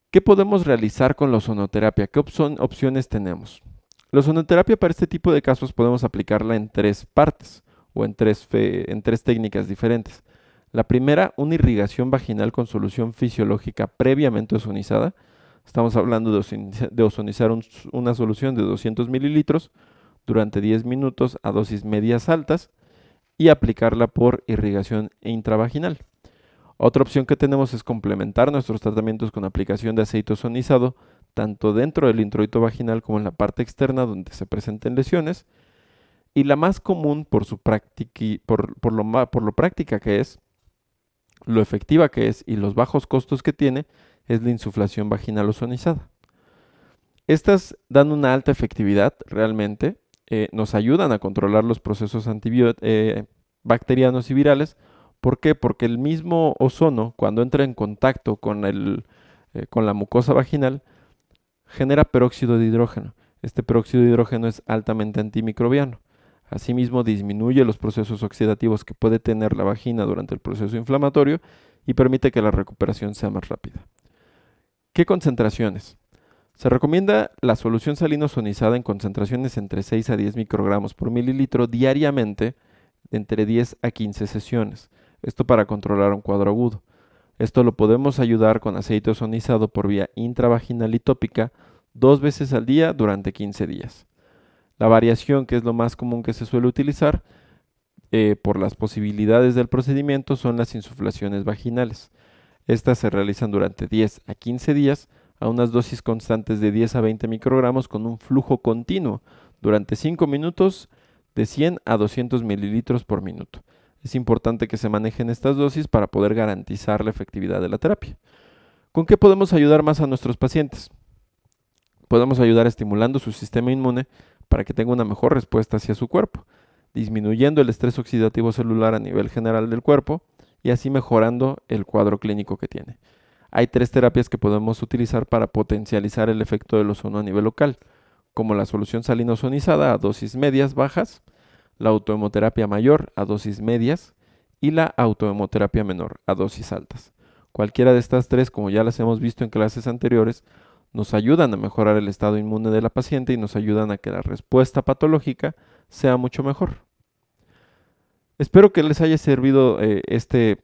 ¿Qué podemos realizar con la ozonoterapia? ¿Qué opciones tenemos? La ozonoterapia para este tipo de casos podemos aplicarla en 3 partes o en tres técnicas diferentes. La primera, una irrigación vaginal con solución fisiológica previamente ozonizada. Estamos hablando de ozonizar una solución de 200 mililitros durante 10 minutos a dosis medias altas y aplicarla por irrigación intravaginal. Otra opción que tenemos es complementar nuestros tratamientos con aplicación de aceite ozonizado, tanto dentro del introito vaginal como en la parte externa donde se presenten lesiones. Y la más común por lo práctica que es, lo efectiva que es y los bajos costos que tiene, es la insuflación vaginal ozonizada. Estas dan una alta efectividad realmente, nos ayudan a controlar los procesos bacterianos y virales. ¿Por qué? Porque el mismo ozono, cuando entra en contacto con la mucosa vaginal, genera peróxido de hidrógeno. Este peróxido de hidrógeno es altamente antimicrobiano. Asimismo, disminuye los procesos oxidativos que puede tener la vagina durante el proceso inflamatorio y permite que la recuperación sea más rápida. ¿Qué concentraciones? Se recomienda la solución salina ozonizada en concentraciones entre 6 a 10 microgramos por mililitro diariamente, entre 10 a 15 sesiones. Esto para controlar un cuadro agudo. Esto lo podemos ayudar con aceite ozonizado por vía intravaginal y tópica 2 veces al día durante 15 días. La variación, que es lo más común que se suele utilizar por las posibilidades del procedimiento, son las insuflaciones vaginales. Estas se realizan durante 10 a 15 días a unas dosis constantes de 10 a 20 microgramos con un flujo continuo durante 5 minutos de 100 a 200 mililitros por minuto. Es importante que se manejen estas dosis para poder garantizar la efectividad de la terapia. ¿Con qué podemos ayudar más a nuestros pacientes? Podemos ayudar estimulando su sistema inmune para que tenga una mejor respuesta hacia su cuerpo, disminuyendo el estrés oxidativo celular a nivel general del cuerpo y así mejorando el cuadro clínico que tiene. Hay 3 terapias que podemos utilizar para potencializar el efecto del ozono a nivel local, como la solución salina ozonizada a dosis medias bajas, la autohemoterapia mayor a dosis medias y la autohemoterapia menor a dosis altas. Cualquiera de estas 3, como ya las hemos visto en clases anteriores, nos ayudan a mejorar el estado inmune de la paciente y nos ayudan a que la respuesta patológica sea mucho mejor. Espero que les haya servido este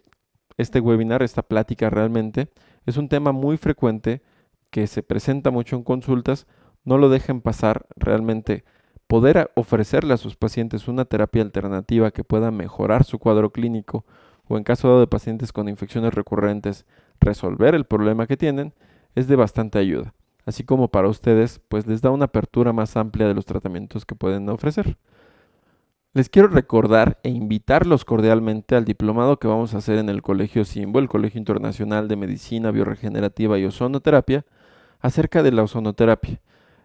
webinar, esta plática realmente. Es un tema muy frecuente que se presenta mucho en consultas. No lo dejen pasar realmente. Poder ofrecerle a sus pacientes una terapia alternativa que pueda mejorar su cuadro clínico o en caso de pacientes con infecciones recurrentes, resolver el problema que tienen, es de bastante ayuda. Así como para ustedes, pues les da una apertura más amplia de los tratamientos que pueden ofrecer. Les quiero recordar e invitarlos cordialmente al diplomado que vamos a hacer en el Colegio SIMBO, el Colegio Internacional de Medicina Bioregenerativa y Ozonoterapia, acerca de la ozonoterapia.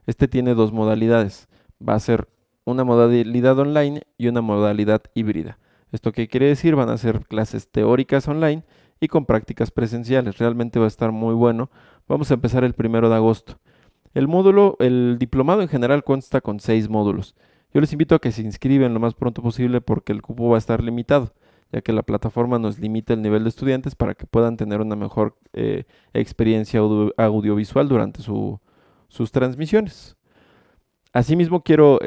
Este tiene 2 modalidades. Va a ser una modalidad online y una modalidad híbrida. ¿Esto qué quiere decir? Van a ser clases teóricas online y con prácticas presenciales. Realmente va a estar muy bueno. Vamos a empezar el 1 de agosto. El diplomado en general consta con 6 módulos. Yo les invito a que se inscriban lo más pronto posible porque el cupo va a estar limitado, ya que la plataforma nos limita el nivel de estudiantes para que puedan tener una mejor experiencia audiovisual durante sus transmisiones. Asimismo, quiero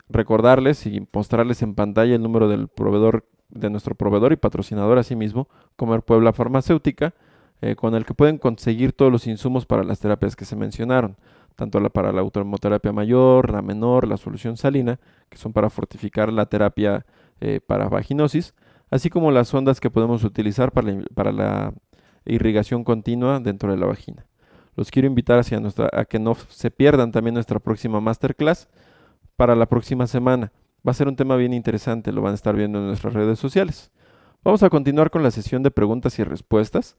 recordarles y mostrarles en pantalla el número de nuestro proveedor y patrocinador asimismo, Comer Puebla Farmacéutica, con el que pueden conseguir todos los insumos para las terapias que se mencionaron, tanto para la autohemoterapia mayor, la menor, la solución salina, que son para fortificar la terapia para vaginosis, así como las sondas que podemos utilizar para la irrigación continua dentro de la vagina. Los quiero invitar a que no se pierdan también nuestra próxima masterclass para la próxima semana. Va a ser un tema bien interesante, lo van a estar viendo en nuestras redes sociales. Vamos a continuar con la sesión de preguntas y respuestas.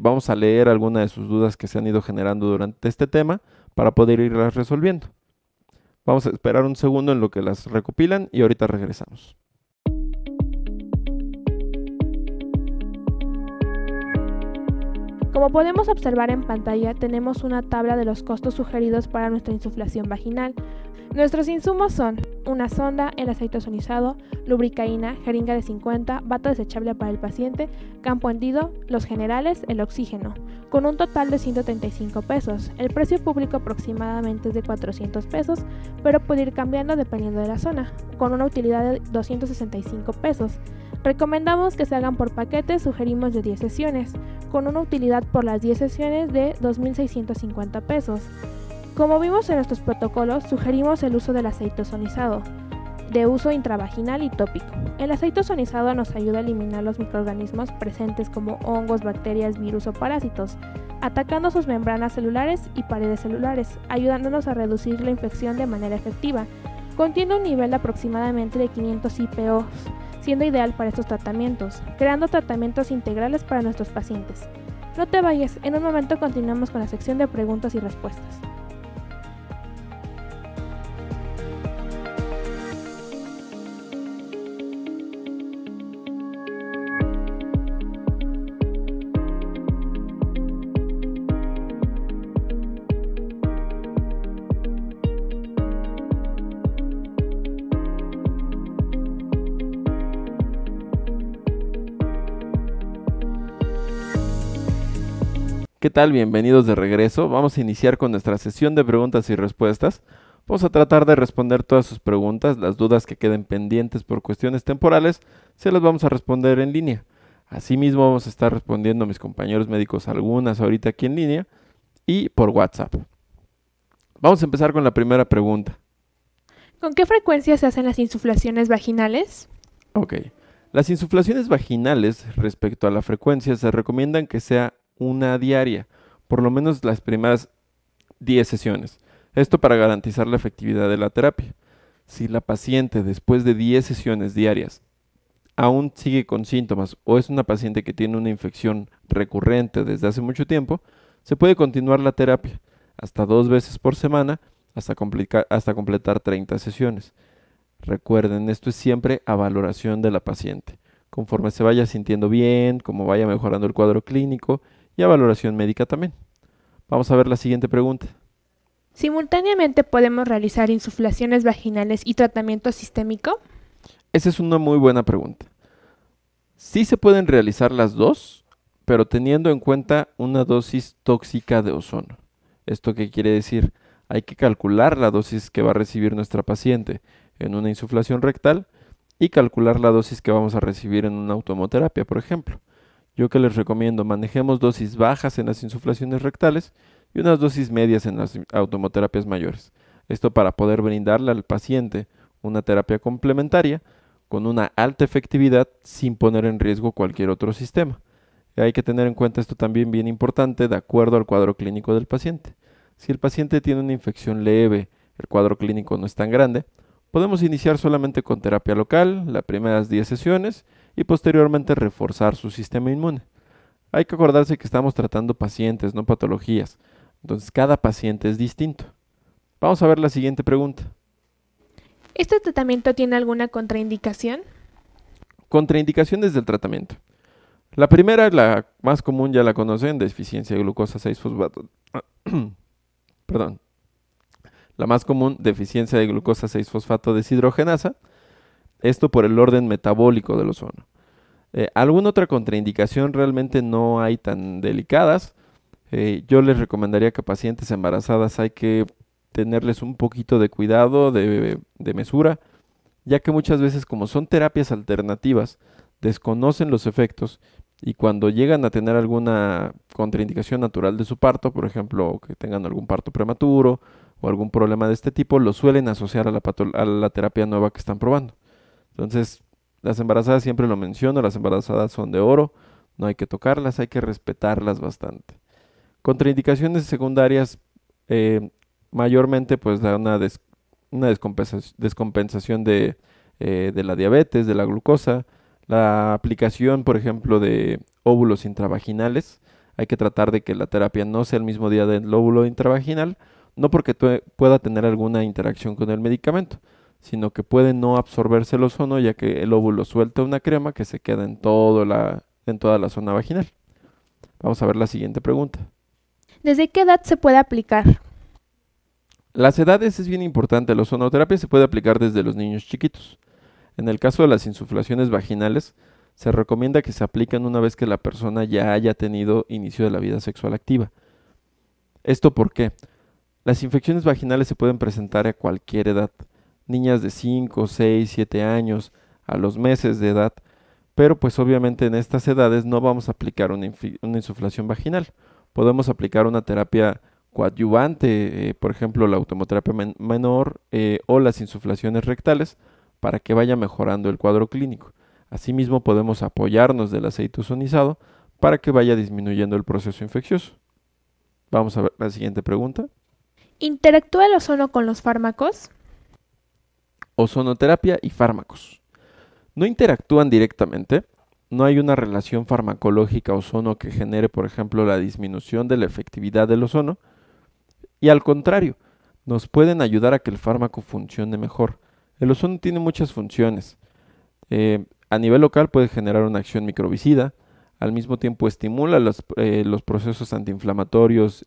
Vamos a leer algunas de sus dudas que se han ido generando durante este tema para poder irlas resolviendo. Vamos a esperar un segundo en lo que las recopilan y ahorita regresamos. Como podemos observar en pantalla, tenemos una tabla de los costos sugeridos para nuestra insuflación vaginal. Nuestros insumos son una sonda, el aceite ozonizado, lubricaína, jeringa de 50, bata desechable para el paciente, campo hendido, los generales, el oxígeno, con un total de 135 pesos. El precio público aproximadamente es de 400 pesos, pero puede ir cambiando dependiendo de la zona, con una utilidad de 265 pesos. Recomendamos que se hagan por paquetes, sugerimos de 10 sesiones, con una utilidad por las 10 sesiones de 2.650 pesos. Como vimos en nuestros protocolos, sugerimos el uso del aceite ozonizado, de uso intravaginal y tópico. El aceite ozonizado nos ayuda a eliminar los microorganismos presentes como hongos, bacterias, virus o parásitos, atacando sus membranas celulares y paredes celulares, ayudándonos a reducir la infección de manera efectiva. Contiene un nivel de aproximadamente de 500 IPO, siendo ideal para estos tratamientos, creando tratamientos integrales para nuestros pacientes. No te vayas, en un momento continuamos con la sección de preguntas y respuestas. ¿Qué tal? Bienvenidos de regreso. Vamos a iniciar con nuestra sesión de preguntas y respuestas. Vamos a tratar de responder todas sus preguntas, las dudas que queden pendientes por cuestiones temporales, se las vamos a responder en línea. Asimismo vamos a estar respondiendo a mis compañeros médicos algunas ahorita aquí en línea y por WhatsApp. Vamos a empezar con la primera pregunta. ¿Con qué frecuencia se hacen las insuflaciones vaginales? Ok. Las insuflaciones vaginales respecto a la frecuencia se recomiendan que sea una diaria, por lo menos las primeras 10 sesiones. Esto para garantizar la efectividad de la terapia. Si la paciente después de 10 sesiones diarias aún sigue con síntomas o es una paciente que tiene una infección recurrente desde hace mucho tiempo, se puede continuar la terapia hasta 2 veces por semana hasta completar 30 sesiones. Recuerden, esto es siempre a valoración de la paciente, conforme se vaya sintiendo bien, como vaya mejorando el cuadro clínico y a valoración médica también. Vamos a ver la siguiente pregunta. ¿Simultáneamente podemos realizar insuflaciones vaginales y tratamiento sistémico? Esa es una muy buena pregunta. Sí se pueden realizar las dos, pero teniendo en cuenta una dosis tóxica de ozono. ¿Esto qué quiere decir? Hay que calcular la dosis que va a recibir nuestra paciente en una insuflación rectal y calcular la dosis que vamos a recibir en una autohemoterapia, por ejemplo. Yo que les recomiendo, manejemos dosis bajas en las insuflaciones rectales y unas dosis medias en las automoterapias mayores. Esto para poder brindarle al paciente una terapia complementaria con una alta efectividad sin poner en riesgo cualquier otro sistema. Y hay que tener en cuenta esto también bien importante de acuerdo al cuadro clínico del paciente. Si el paciente tiene una infección leve, el cuadro clínico no es tan grande, podemos iniciar solamente con terapia local, las primeras 10 sesiones, y posteriormente reforzar su sistema inmune. Hay que acordarse que estamos tratando pacientes, no patologías. Entonces cada paciente es distinto. Vamos a ver la siguiente pregunta. ¿Este tratamiento tiene alguna contraindicación? Contraindicaciones del tratamiento. La primera, la más común, ya la conocen, deficiencia de glucosa 6-fosfato. Perdón. La más común, deficiencia de glucosa 6-fosfato deshidrogenasa. Esto por el orden metabólico del ozono. Alguna otra contraindicación realmente no hay tan delicadas. Yo les recomendaría que a pacientes embarazadas hay que tenerles un poquito de cuidado, de mesura, ya que muchas veces como son terapias alternativas, desconocen los efectos Y cuando llegan a tener alguna contraindicación natural de su parto, por ejemplo, que tengan algún parto prematuro o algún problema de este tipo, lo suelen asociar a a la terapia nueva que están probando. Entonces, las embarazadas siempre lo menciono, las embarazadas son de oro, no hay que tocarlas, hay que respetarlas bastante. Contraindicaciones secundarias, eh, mayormente pues da una descompensación de la diabetes, de la glucosa, la aplicación, por ejemplo, de óvulos intravaginales. Hay que tratar de que la terapia no sea el mismo día del óvulo intravaginal, no porque pueda tener alguna interacción con el medicamento, sino que puede no absorberse el ozono, ya que el óvulo suelta una crema que se queda en toda la zona vaginal. Vamos a ver la siguiente pregunta. ¿Desde qué edad se puede aplicar? Las edades es bien importante. La ozonoterapia se puede aplicar desde los niños chiquitos. En el caso de las insuflaciones vaginales, se recomienda que se apliquen una vez que la persona ya haya tenido inicio de la vida sexual activa. ¿Esto por qué? Las infecciones vaginales se pueden presentar a cualquier edad. Niñas de 5, 6, 7 años, a los meses de edad, pero pues obviamente en estas edades no vamos a aplicar una insuflación vaginal. Podemos aplicar una terapia coadyuvante, por ejemplo la automoterapia menor o las insuflaciones rectales para que vaya mejorando el cuadro clínico. Asimismo podemos apoyarnos del aceite ozonizado para que vaya disminuyendo el proceso infeccioso. Vamos a ver la siguiente pregunta. ¿Interactúa el ozono con los fármacos? Ozonoterapia y fármacos. No interactúan directamente, no hay una relación farmacológica ozono que genere, por ejemplo, la disminución de la efectividad del ozono, y al contrario, nos pueden ayudar a que el fármaco funcione mejor. El ozono tiene muchas funciones. A nivel local puede generar una acción microbicida, al mismo tiempo estimula los procesos antiinflamatorios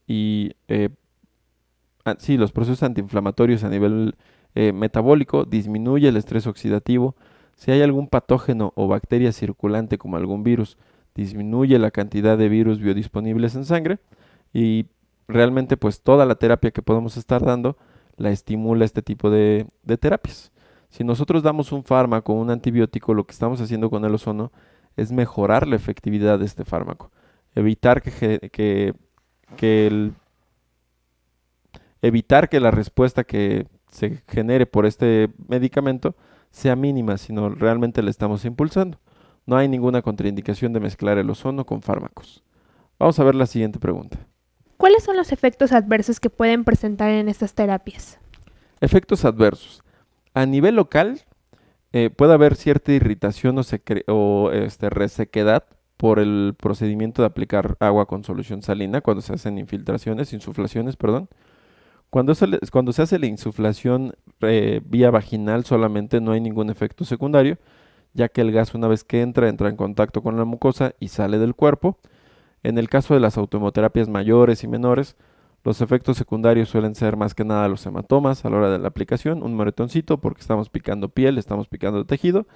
los procesos antiinflamatorios a nivel metabólico, disminuye el estrés oxidativo. Si hay algún patógeno o bacteria circulante como algún virus, disminuye la cantidad de virus biodisponibles en sangre y realmente pues toda la terapia que podemos estar dando la estimula este tipo de terapias. Si nosotros damos un fármaco, un antibiótico, lo que estamos haciendo con el ozono es mejorar la efectividad de este fármaco, evitar evitar que la respuesta que se genere por este medicamento sea mínima, sino realmente le estamos impulsando. No hay ninguna contraindicación de mezclar el ozono con fármacos. Vamos a ver la siguiente pregunta. ¿Cuáles son los efectos adversos que pueden presentar en estas terapias? Efectos adversos. A nivel local, puede haber cierta irritación o resequedad por el procedimiento de aplicar agua con solución salina cuando se hacen insuflaciones, perdón. Cuando se hace la insuflación vía vaginal solamente no hay ningún efecto secundario, ya que el gas una vez que entra en contacto con la mucosa y sale del cuerpo. En el caso de las automoterapias mayores y menores, los efectos secundarios suelen ser más que nada los hematomas a la hora de la aplicación, un moretoncito porque estamos picando piel, estamos picando tejido.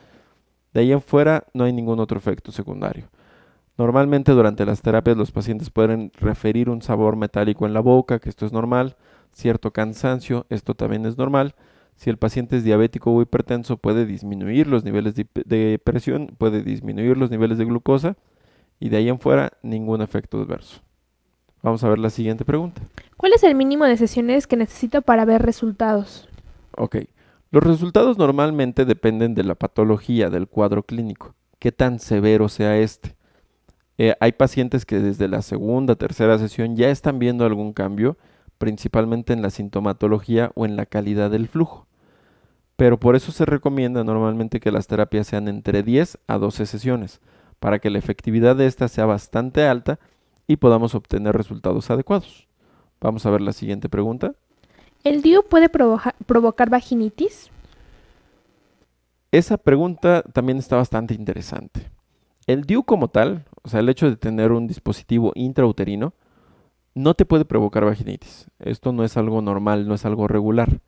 De ahí en fuera no hay ningún otro efecto secundario. Normalmente durante las terapias los pacientes pueden referir un sabor metálico en la boca, que esto es normal, cierto cansancio, esto también es normal. Si el paciente es diabético o hipertenso, puede disminuir los niveles de presión, puede disminuir los niveles de glucosa y de ahí en fuera ningún efecto adverso. Vamos a ver la siguiente pregunta. ¿Cuál es el mínimo de sesiones que necesito para ver resultados? Ok, los resultados normalmente dependen de la patología del cuadro clínico, qué tan severo sea este. Hay pacientes que desde la segunda, tercera sesión ya están viendo algún cambio, principalmente en la sintomatología o en la calidad del flujo. Pero por eso se recomienda normalmente que las terapias sean entre 10 a 12 sesiones, para que la efectividad de esta sea bastante alta y podamos obtener resultados adecuados. Vamos a ver la siguiente pregunta. ¿El DIU puede provocar vaginitis? Esa pregunta también está bastante interesante. El DIU como tal, o sea, el hecho de tener un dispositivo intrauterino, no te puede provocar vaginitis. Esto no es algo normal, no es algo regular.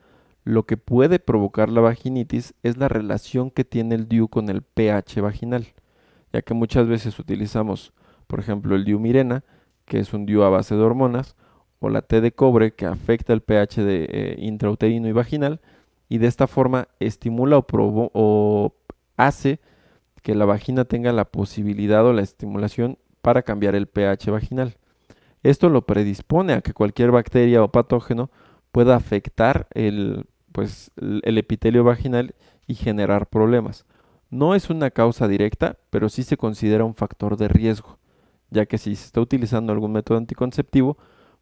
Lo que puede provocar la vaginitis es la relación que tiene el DIU con el pH vaginal, ya que muchas veces utilizamos, por ejemplo, el DIU Mirena, que es un DIU a base de hormonas, o la T de cobre, que afecta el pH intrauterino y vaginal, y de esta forma estimula o hace que la vagina tenga la posibilidad o la estimulación para cambiar el pH vaginal. Esto lo predispone a que cualquier bacteria o patógeno pueda afectar el epitelio vaginal y generar problemas. No es una causa directa, pero sí se considera un factor de riesgo, ya que si se está utilizando algún método anticonceptivo,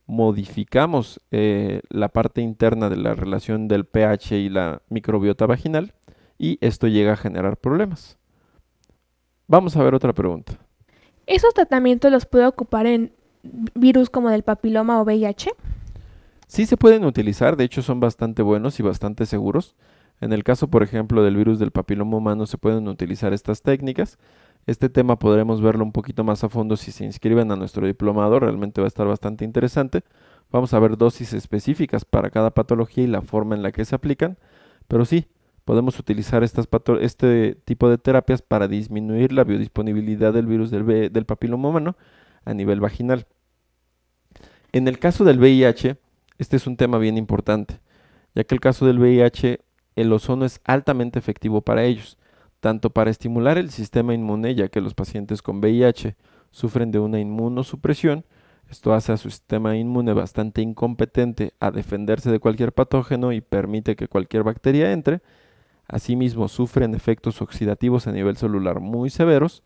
modificamos la parte interna de la relación del pH y la microbiota vaginal y esto llega a generar problemas. Vamos a ver otra pregunta. ¿Esos tratamientos los puede ocupar en virus como del papiloma o VIH? Sí se pueden utilizar, de hecho son bastante buenos y bastante seguros. En el caso, por ejemplo, del virus del papiloma humano se pueden utilizar estas técnicas. Este tema podremos verlo un poquito más a fondo si se inscriben a nuestro diplomado, realmente va a estar bastante interesante. Vamos a ver dosis específicas para cada patología y la forma en la que se aplican, pero sí, podemos utilizar este tipo de terapias para disminuir la biodisponibilidad del virus del papiloma humano a nivel vaginal. En el caso del VIH, este es un tema bien importante, ya que el caso del VIH, el ozono es altamente efectivo para ellos, tanto para estimular el sistema inmune, ya que los pacientes con VIH sufren de una inmunosupresión. Esto hace a su sistema inmune bastante incompetente a defenderse de cualquier patógeno y permite que cualquier bacteria entre. Asimismo, sufren efectos oxidativos a nivel celular muy severos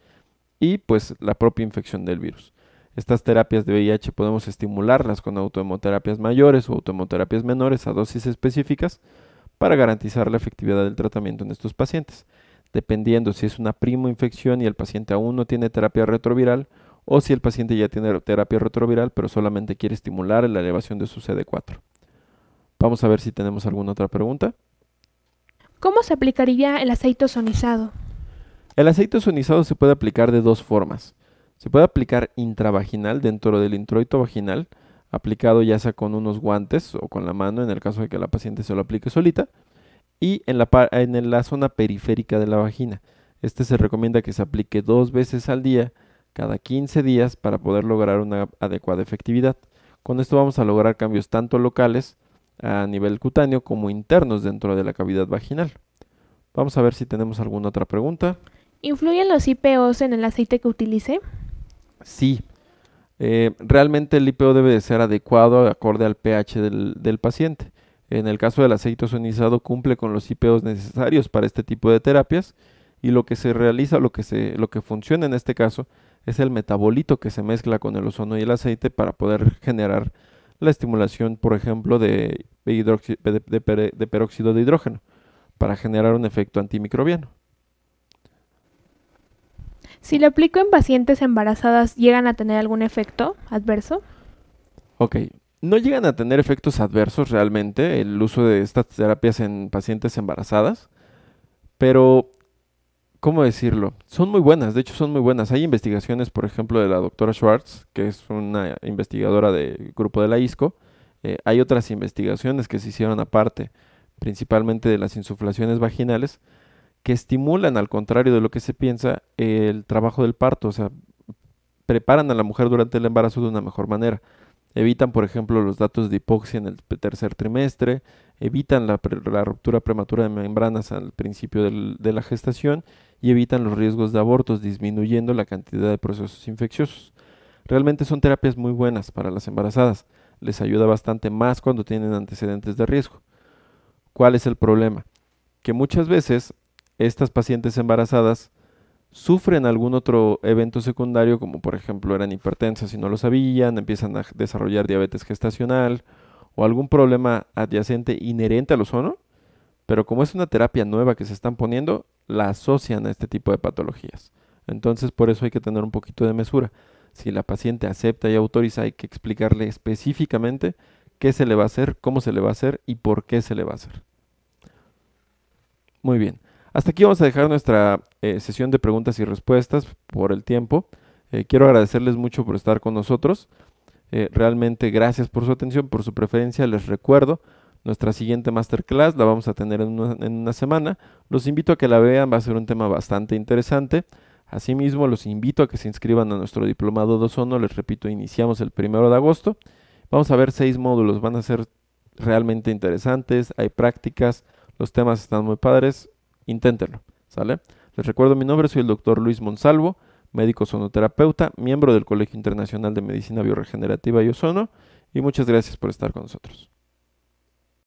y pues la propia infección del virus. Estas terapias de VIH podemos estimularlas con autohemoterapias mayores o autohemoterapias menores a dosis específicas para garantizar la efectividad del tratamiento en estos pacientes, dependiendo si es una primoinfección y el paciente aún no tiene terapia retroviral o si el paciente ya tiene terapia retroviral pero solamente quiere estimular la elevación de su CD4. Vamos a ver si tenemos alguna otra pregunta. ¿Cómo se aplicaría el aceite ozonizado? El aceite ozonizado se puede aplicar de dos formas. Se puede aplicar intravaginal dentro del introito vaginal, aplicado ya sea con unos guantes o con la mano en el caso de que la paciente se lo aplique solita, y en la zona periférica de la vagina. Este se recomienda que se aplique 2 veces al día, cada 15 días, para poder lograr una adecuada efectividad. Con esto vamos a lograr cambios tanto locales a nivel cutáneo como internos dentro de la cavidad vaginal. Vamos a ver si tenemos alguna otra pregunta. ¿Influyen los IPOs en el aceite que utilice? Sí, realmente el IPO debe de ser adecuado acorde al pH del paciente. En el caso del aceite ozonizado cumple con los IPOs necesarios para este tipo de terapias y lo que se realiza, lo que funciona en este caso es el metabolito que se mezcla con el ozono y el aceite para poder generar la estimulación, por ejemplo, de peróxido de hidrógeno para generar un efecto antimicrobiano. Si lo aplico en pacientes embarazadas, ¿llegan a tener algún efecto adverso? Ok, no llegan a tener efectos adversos realmente el uso de estas terapias en pacientes embarazadas, pero, ¿cómo decirlo? Son muy buenas, de hecho son muy buenas. Hay investigaciones, por ejemplo, de la doctora Schwartz, que es una investigadora del grupo de la ISCO. Hay otras investigaciones que se hicieron aparte, principalmente de las insuflaciones vaginales, que estimulan, al contrario de lo que se piensa, el trabajo del parto, o sea, preparan a la mujer durante el embarazo de una mejor manera. Evitan, por ejemplo, los datos de hipoxia en el tercer trimestre, evitan la ruptura prematura de membranas al principio de la gestación y evitan los riesgos de abortos, disminuyendo la cantidad de procesos infecciosos. Realmente son terapias muy buenas para las embarazadas, les ayuda bastante más cuando tienen antecedentes de riesgo. ¿Cuál es el problema? Que muchas veces estas pacientes embarazadas sufren algún otro evento secundario, como por ejemplo eran hipertensas y no lo sabían, empiezan a desarrollar diabetes gestacional o algún problema adyacente inherente al ozono, pero como es una terapia nueva que se están poniendo, la asocian a este tipo de patologías. Entonces por eso hay que tener un poquito de mesura. Si la paciente acepta y autoriza, hay que explicarle específicamente qué se le va a hacer, cómo se le va a hacer y por qué se le va a hacer. Muy bien. Hasta aquí vamos a dejar nuestra sesión de preguntas y respuestas por el tiempo. Quiero agradecerles mucho por estar con nosotros. Realmente gracias por su atención, por su preferencia. Les recuerdo, nuestra siguiente masterclass la vamos a tener en una semana. Los invito a que la vean, va a ser un tema bastante interesante. Asimismo, los invito a que se inscriban a nuestro diplomado de ozono. Les repito, iniciamos el 1 de agosto. Vamos a ver 6 módulos, van a ser realmente interesantes. Hay prácticas, los temas están muy padres. Inténtenlo, ¿sale? Les recuerdo mi nombre, soy el doctor Luis Monsalvo, médico sonoterapeuta, miembro del Colegio Internacional de Medicina Bioregenerativa y Ozono, y muchas gracias por estar con nosotros.